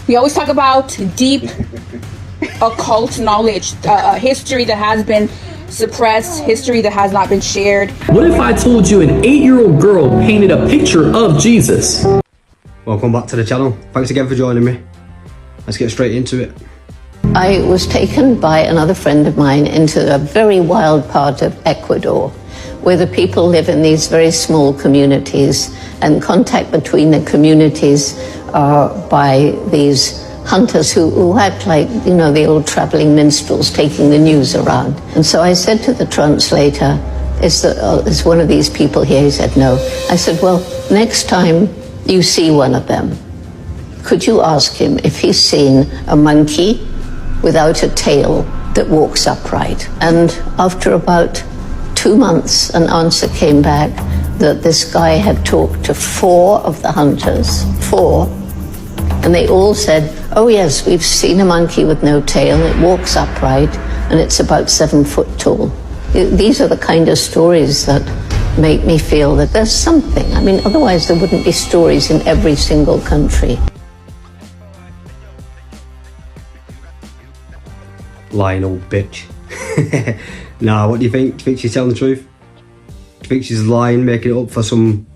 We always talk about deep occult knowledge, history that has been suppressed, history that has not been shared. What if I told you an 8-year-old girl painted a picture of Jesus? Welcome back to the channel. Thanks again for joining me. Let's get straight into it. I was taken by another friend of mine into a very wild part of Ecuador, where the people live in these very small communities, and contact between the communities are by these hunters who act like, you know, the old traveling minstrels taking the news around. And so I said to the translator, is one of these people here? He said, no. I said, well, next time you see one of them, could you ask him if he's seen a monkey without a tail that walks upright? And after about 2 months, an answer came back that this guy had talked to 4 of the hunters, 4, and they all said, oh yes, we've seen a monkey with no tail, it walks upright, and it's about 7 foot tall. These are the kind of stories that make me feel that there's something. I mean, otherwise there wouldn't be stories in every single country. Lying old bitch. Nah, what do you think? Do you think she's telling the truth? Do you think she's lying, making it up for some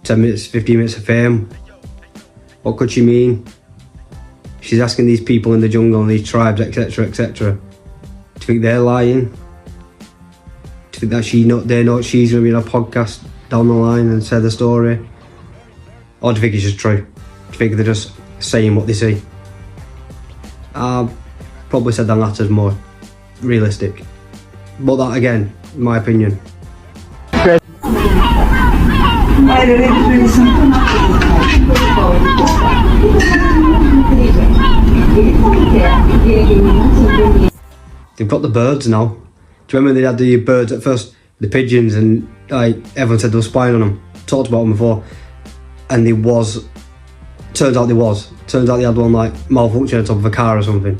10 minutes, 15 minutes of fame? What could she mean? She's asking these people in the jungle and these tribes, etc, etc. Do you think they're lying? Do you think that they know she's going to be on a podcast down the line and say the story? Or do you think it's just true? Do you think they're just saying what they see? Probably said the latter's more realistic, but that again, in my opinion. They've got the birds now. Do you remember they had the birds at first, the pigeons, and like everyone said they were spying on them. Talked about them before, and turns out they had one like malfunction on top of a car or something.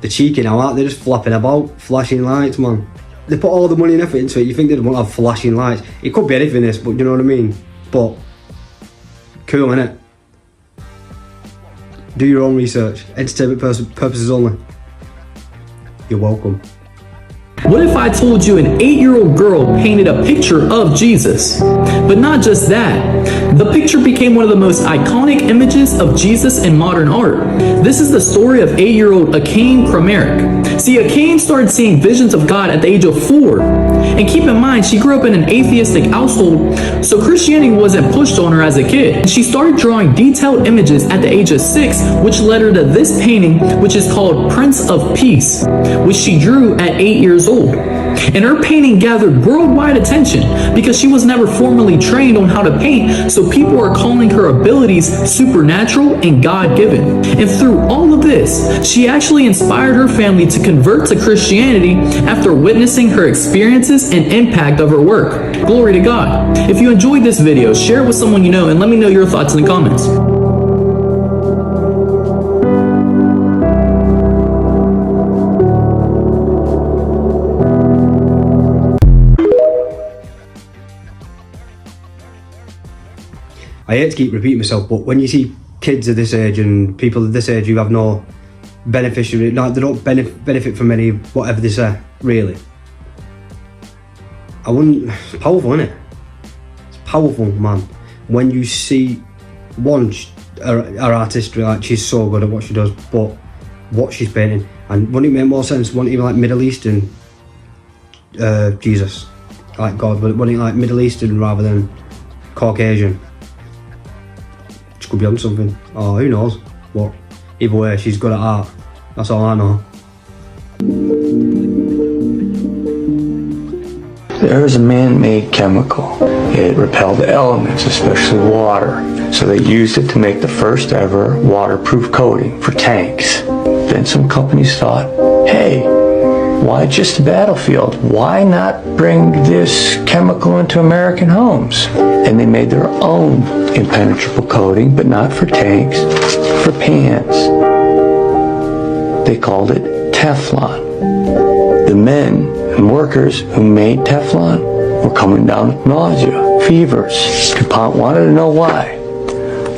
They're cheeky now, aren't they? Just flapping about, flashing lights, man. They put all the money and effort into it. You think they'd want to have flashing lights? It could be anything, this, but you know what I mean? But cool, innit? Do your own research. Entertainment purposes only. You're welcome. What if I told you an 8-year-old girl painted a picture of Jesus? But not just that. The picture became one of the most iconic images of Jesus in modern art. This is the story of 8-year-old Akane Kramaric. See, Akane started seeing visions of God at the age of 4. And keep in mind, she grew up in an atheistic household, so Christianity wasn't pushed on her as a kid. She started drawing detailed images at the age of 6, which led her to this painting, which is called Prince of Peace, which she drew at 8 years old. And her painting gathered worldwide attention because she was never formally trained on how to paint, so people are calling her abilities supernatural and God-given. And through all of this, she actually inspired her family to convert to Christianity after witnessing her experiences and impact of her work. Glory to God. If you enjoyed this video, share it with someone you know and let me know your thoughts in the comments. I hate to keep repeating myself, but when you see kids of this age and people of this age who have no beneficiary, no, they don't benefit from any whatever they say, really. It's powerful, isn't it? It's powerful, man. When you see her artistry, like she's so good at what she does, but what she's painting, and wouldn't it make more sense? Wouldn't it be like Middle Eastern Jesus, like God? Wouldn't it like Middle Eastern rather than Caucasian? Could be on something, oh who knows, but either way she's good at art, that's all I know. There is a man-made chemical. It repelled the elements, especially water, so they used it to make the first ever waterproof coating for tanks. Then some companies thought, hey, why just a battlefield? Why not bring this chemical into American homes? And they made their own impenetrable coating, but not for tanks, for pans. They called it Teflon. The men and workers who made Teflon were coming down with nausea, fevers. DuPont wanted to know why.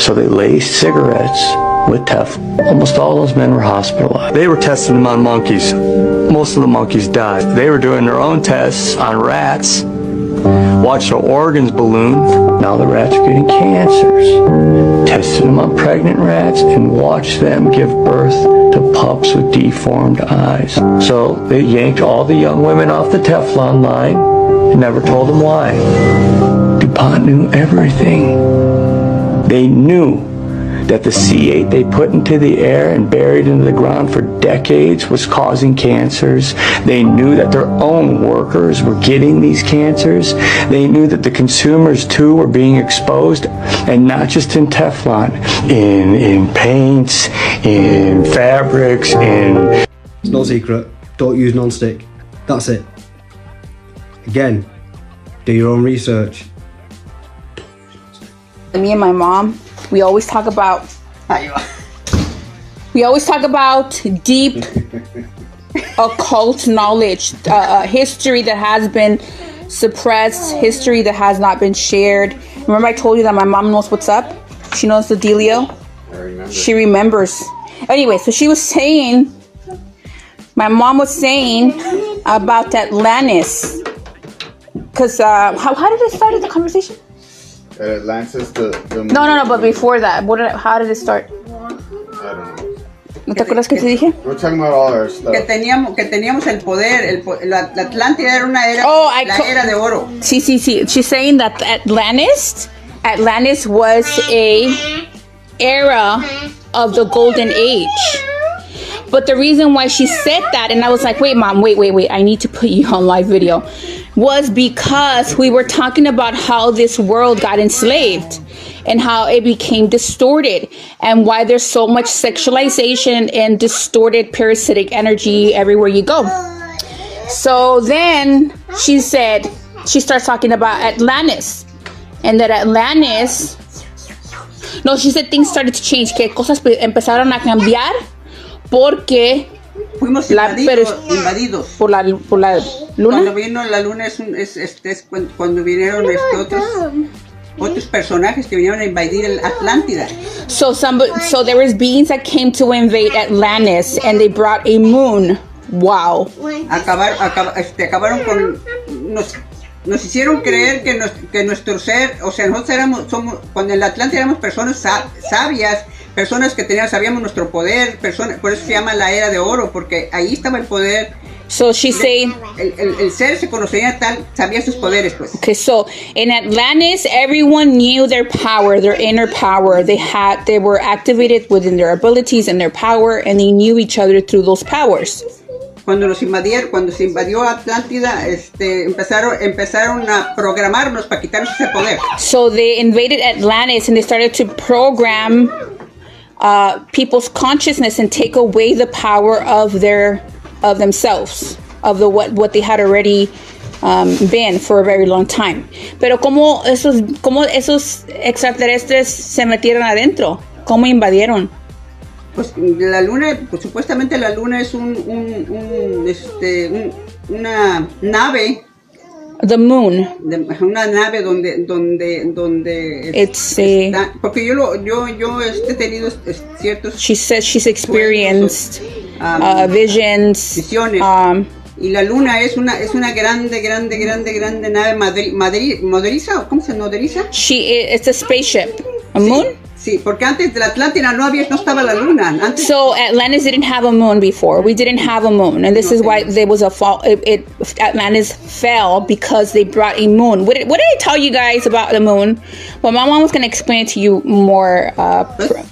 So they laced cigarettes with Teflon. Almost all those men were hospitalized. They were testing them on monkeys. Most of the monkeys died. They were doing their own tests on rats. Watch their organs balloon. Now the rats are getting cancers. Tested them on pregnant rats and watched them give birth to pups with deformed eyes. So they yanked all the young women off the Teflon line and never told them why. DuPont knew everything. They knew that the C8 they put into the air and buried into the ground for decades was causing cancers. They knew that their own workers were getting these cancers. They knew that the consumers too were being exposed, and not just in Teflon, in paints, in fabrics, in... It's no secret. Don't use non-stick. That's it. Again, do your own research. Me and my mom, we always talk about deep occult knowledge, history that has been suppressed, history that has not been shared. Remember I told you that my mom knows what's up? She knows the dealio. I remember. She remembers. Anyway, so she was saying, my mom was saying about Atlantis. Because how did it start the conversation? Atlantis, the No, but before that, how did it start? I don't know. ¿No te acuerdas que te dije? We're talking about all our stuff. Que teníamos el poder, la Atlántida era una era, era de oro. Sí. She's saying that Atlantis was a era of the golden age. But the reason why she said that, and I was like, wait, Mom, wait, I need to put you on live video, was because we were talking about how this world got enslaved and how it became distorted and why there's so much sexualization and distorted parasitic energy everywhere you go. So then she starts talking about Atlantis, and that Atlantis, no, she said things started to change, que cosas empezaron a cambiar porque fuimos invadidos por la luna. Cuando vino la luna es cuando vinieron otros personajes que vinieron a invadir el Atlántida. So there was beings that came to invade Atlantis, and they brought a moon. Wow. Acabaron con nos hicieron creer que nuestro ser, o sea, nosotros cuando en la Atlántida éramos personas sabias, personas que sabíamos nuestro poder, por eso se llama la era de oro, porque ahí estaba el poder. So she's saying el ser se conocía sabía sus poderes, pues. Okay, so in Atlantis, everyone knew their power, their inner power. They were activated within their abilities and their power, and they knew each other through those powers. Cuando se invadió Atlántida, empezaron a programarnos para quitarnos ese poder. So they invaded Atlantis and they started to program people's consciousness and take away the power of themselves, of what they had already been for a very long time. Pero cómo esos extraterrestres se metieron adentro, cómo invadieron. Pues la luna, pues supuestamente la luna es una nave. The moon. Una nave donde está, porque yo he tenido ciertos. She says she's experienced visiones. Y la luna es una grande nave madriza, ¿cómo se nodriza? It's a spaceship. A moon? Sí, porque antes de la Atlántida no estaba la luna. So Atlantis didn't have a moon before. We didn't have a moon, and this is why there was a fall. Atlantis fell because they brought a moon. What did I tell you guys about the moon? Well, my mom was going to explain it to you more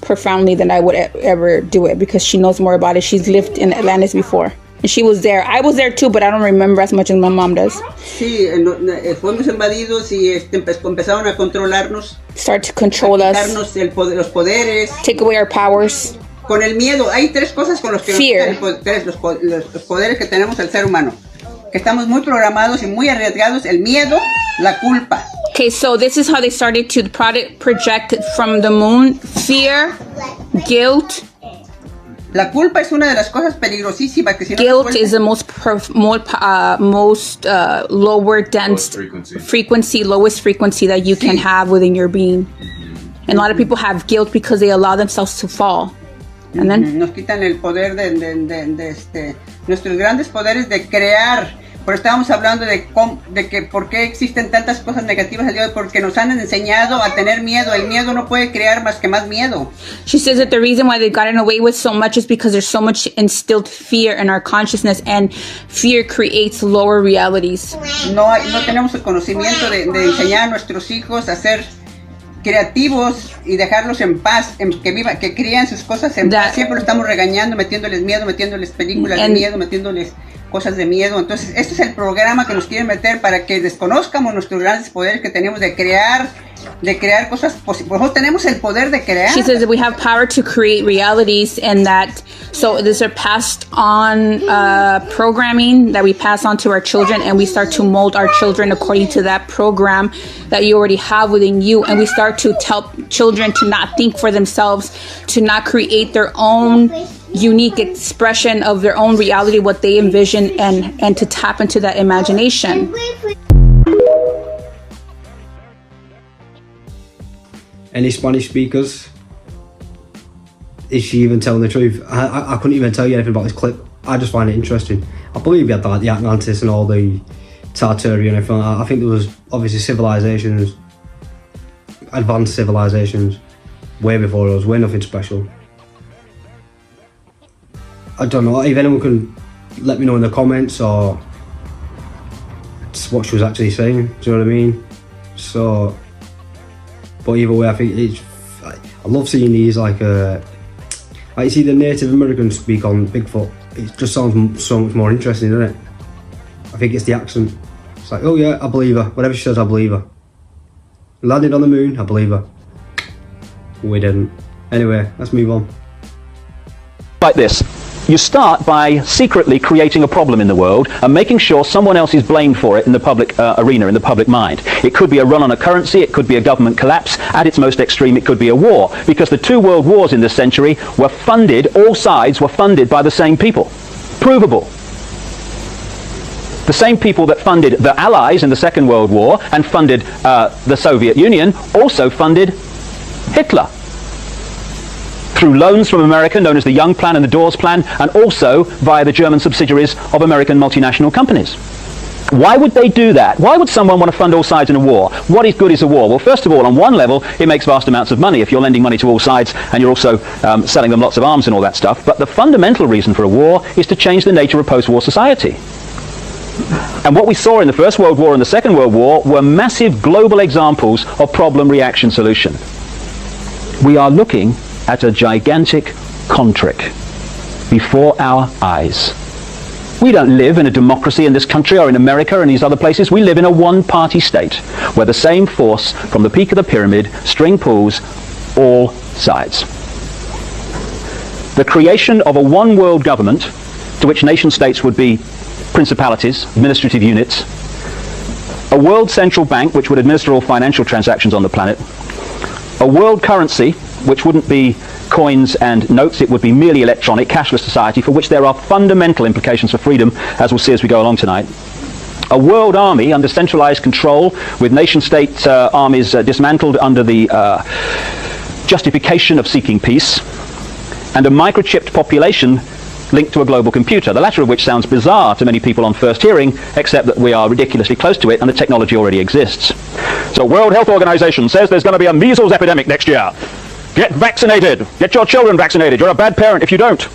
profoundly than I would ever do it, because she knows more about it. She's lived in Atlantis before. And she was there. I was there too, but I don't remember as much as my mom does. Sí, fuimos invadidos y empezaron a controlarnos. Start to control us. Quitarnos los poderes. Take away our powers. Con el miedo. Hay tres cosas con los que Fear. los poderes que tenemos el ser humano. Que estamos muy programados y muy arriesgados. El miedo, la culpa. Okay, so this is how they started to project from the moon. Fear, guilt. La culpa es una de las cosas peligrosísimas que si no guilt is the most lower dense frequency, lowest frequency that you can have within your being. And a lot of people have guilt because they allow themselves to fall. And then nos quitan el poder de nuestros grandes poderes de crear. Pero estábamos hablando de que por qué existen tantas cosas negativas el día de hoy, porque nos han enseñado a tener miedo. El miedo no puede crear más que más miedo. She says that the reason why they've gotten away with so much is because there's so much instilled fear in our consciousness, and fear creates lower realities. No tenemos el conocimiento de enseñar a nuestros hijos a ser creativos y dejarlos en paz, que crían sus cosas en paz. Siempre lo estamos regañando, metiéndoles miedo, metiéndoles películas de miedo, metiéndoles cosas de miedo. Entonces, este es el programa que nos quieren meter para que desconozcamos nuestros grandes poderes que tenemos de crear cosas posibles. Nosotros tenemos el poder de crear. She says that we have power to create realities, and that so these are passed on programming that we pass on to our children, and we start to mold our children according to that program that you already have within you. And we start to tell children to not think for themselves, to not create their own unique expression of their own reality, what they envision, and to tap into that imagination. Any Spanish speakers? Is she even telling the truth? I couldn't even tell you anything about this clip. I just find it interesting. I believe we had like the Atlantis and all the Tartaria and everything. I think there was obviously civilizations, advanced civilizations, way before us. We're nothing special. I don't know if anyone can let me know in the comments or what she was actually saying. Do you know what I mean? So, but either way, I think I love seeing these like you see the Native Americans speak on Bigfoot. It just sounds so much more interesting, doesn't it? I think it's the accent. It's like, oh yeah, I believe her. Whatever she says, I believe her. Landed on the moon, I believe her. We didn't. Anyway, let's move on. Like this. You start by secretly creating a problem in the world and making sure someone else is blamed for it in the public arena, in the public mind. It could be a run on a currency, it could be a government collapse, at its most extreme it could be a war, because the two world wars in this century were funded, all sides were funded by the same people. Provable. The same people that funded the Allies in the Second World War and funded the Soviet Union also funded Hitler. Through loans from America, known as the Young Plan and the Dawes Plan, and also via the German subsidiaries of American multinational companies. Why would they do that? Why would someone want to fund all sides in a war? What is good is a war? Well, first of all, on one level, it makes vast amounts of money if you're lending money to all sides and you're also selling them lots of arms and all that stuff. But the fundamental reason for a war is to change the nature of post-war society. And what we saw in the First World War and the Second World War were massive global examples of problem, reaction, solution. We are looking at a gigantic contrick before our eyes. We don't live in a democracy in this country or in America or in these other places. We live in a one-party state where the same force from the peak of the pyramid string pulls all sides. The creation of a one-world government to which nation-states would be principalities, administrative units, a world central bank which would administer all financial transactions on the planet, a world currency which wouldn't be coins and notes, it would be merely electronic, cashless society for which there are fundamental implications for freedom, as we'll see as we go along tonight. A world army under centralized control with nation-state armies dismantled under the justification of seeking peace, and a microchipped population linked to a global computer, the latter of which sounds bizarre to many people on first hearing, except that we are ridiculously close to it and the technology already exists. So World Health Organization says there's going to be a measles epidemic next year. Get vaccinated. Get your children vaccinated. You're a bad parent if you don't.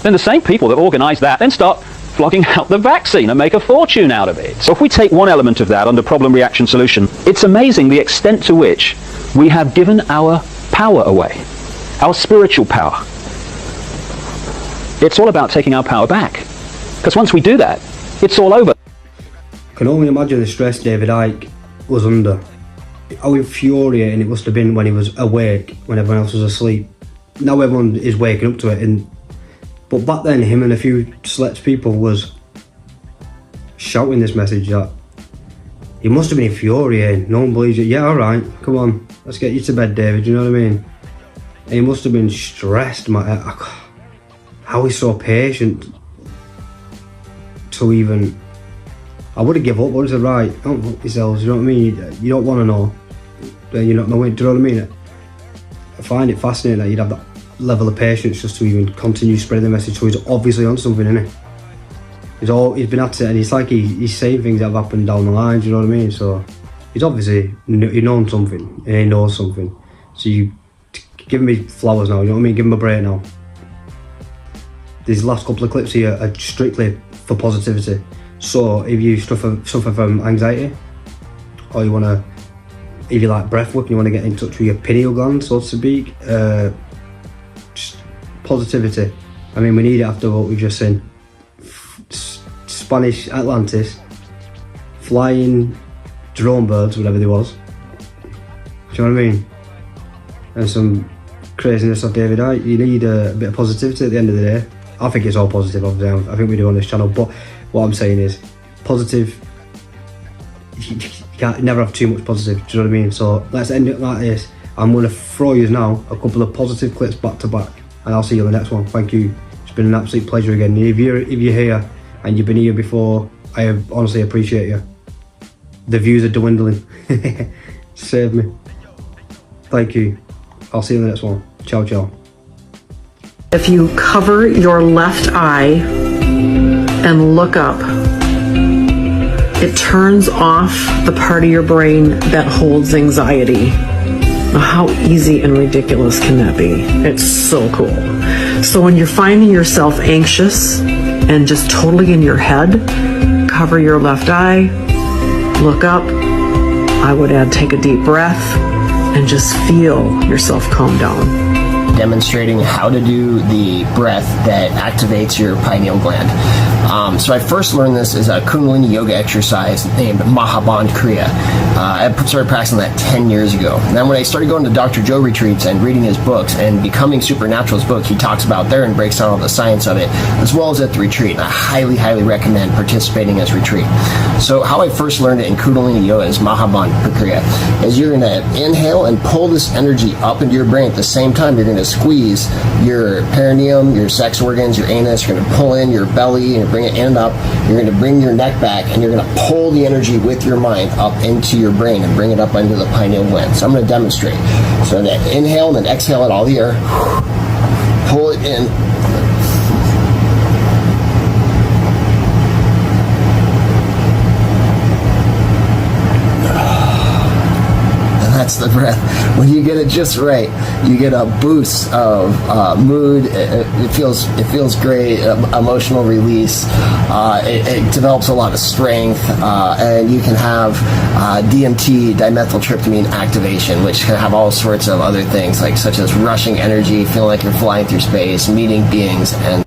Then the same people that organize that then start flogging out the vaccine and make a fortune out of it. So if we take one element of that under problem, reaction, solution, it's amazing the extent to which we have given our power away, our spiritual power. It's all about taking our power back. Because once we do that, it's all over. I can only imagine the stress David Icke was under. How infuriating it must have been when he was awake, when everyone else was asleep. Now everyone is waking up to it, but back then him and a few select people was shouting this message that it must have been infuriating. No one believes it. Yeah, alright, come on, let's get you to bed, David, you know what I mean? And he must have been stressed, how he's so patient to even... I would have given up, but I said, right, don't fuck yourselves, you know what I mean? You don't want to know, then you're not knowing, do you know what I mean? find it fascinating that you'd have that level of patience just to even continue spreading the message. So he's obviously on something, isn't he? He's been at it, and it's like he's saying things that have happened down the line, do you know what I mean? So he's obviously he knows something, and he knows something. So you give me flowers now, you know what I mean? Give him a break now. These last couple of clips here are strictly for positivity. So if you suffer from anxiety, or you want to, if you like breath work and you want to get in touch with your pineal gland, so to speak, just positivity. I mean, we need it after what we've just seen. Spanish Atlantis, flying drone birds, whatever they was. Do you know what I mean? And some craziness of David Icke. You need a bit of positivity at the end of the day. I think it's all positive, obviously. I think we do on this channel, but what I'm saying is, positive, you can't never have too much positive, do you know what I mean? So let's end it like this. I'm going to throw you now a couple of positive clips back to back, and I'll see you on the next one. Thank you. It's been an absolute pleasure again. If you're here and you've been here before, I honestly appreciate you. The views are dwindling. Save me. Thank you. I'll see you in the next one. Ciao, ciao. If you cover your left eye and look up, it turns off the part of your brain that holds anxiety. Now, how easy and ridiculous can that be? It's so cool. So when you're finding yourself anxious and just totally in your head, cover your left eye, look up. I would add, take a deep breath and just feel yourself calm down. Demonstrating how to do the breath that activates your pineal gland. So I first learned this as a Kundalini yoga exercise named Mahaband Kriya. I started practicing that 10 years ago. And then when I started going to Dr. Joe retreats and reading his books and Becoming Supernatural's book, he talks about there and breaks down all the science of it, as well as at the retreat. And I highly, highly recommend participating in his retreat. So how I first learned it in Kundalini yoga is Mahaband Kriya, is you're going to inhale and pull this energy up into your brain at the same time. You're going to squeeze your perineum, your sex organs, your anus. You're going to pull in your belly and bring it in and up. You're going to bring your neck back, and you're going to pull the energy with your mind up into your brain and bring it up into the pineal gland. So I'm going to demonstrate. So I'm going to inhale and then exhale it all the air. Pull it in. That's the breath. When you get it just right, you get a boost of mood. It feels great. Emotional release. It develops a lot of strength, and you can have DMT, dimethyltryptamine activation, which can have all sorts of other things, like such as rushing energy, feeling like you're flying through space, meeting beings, and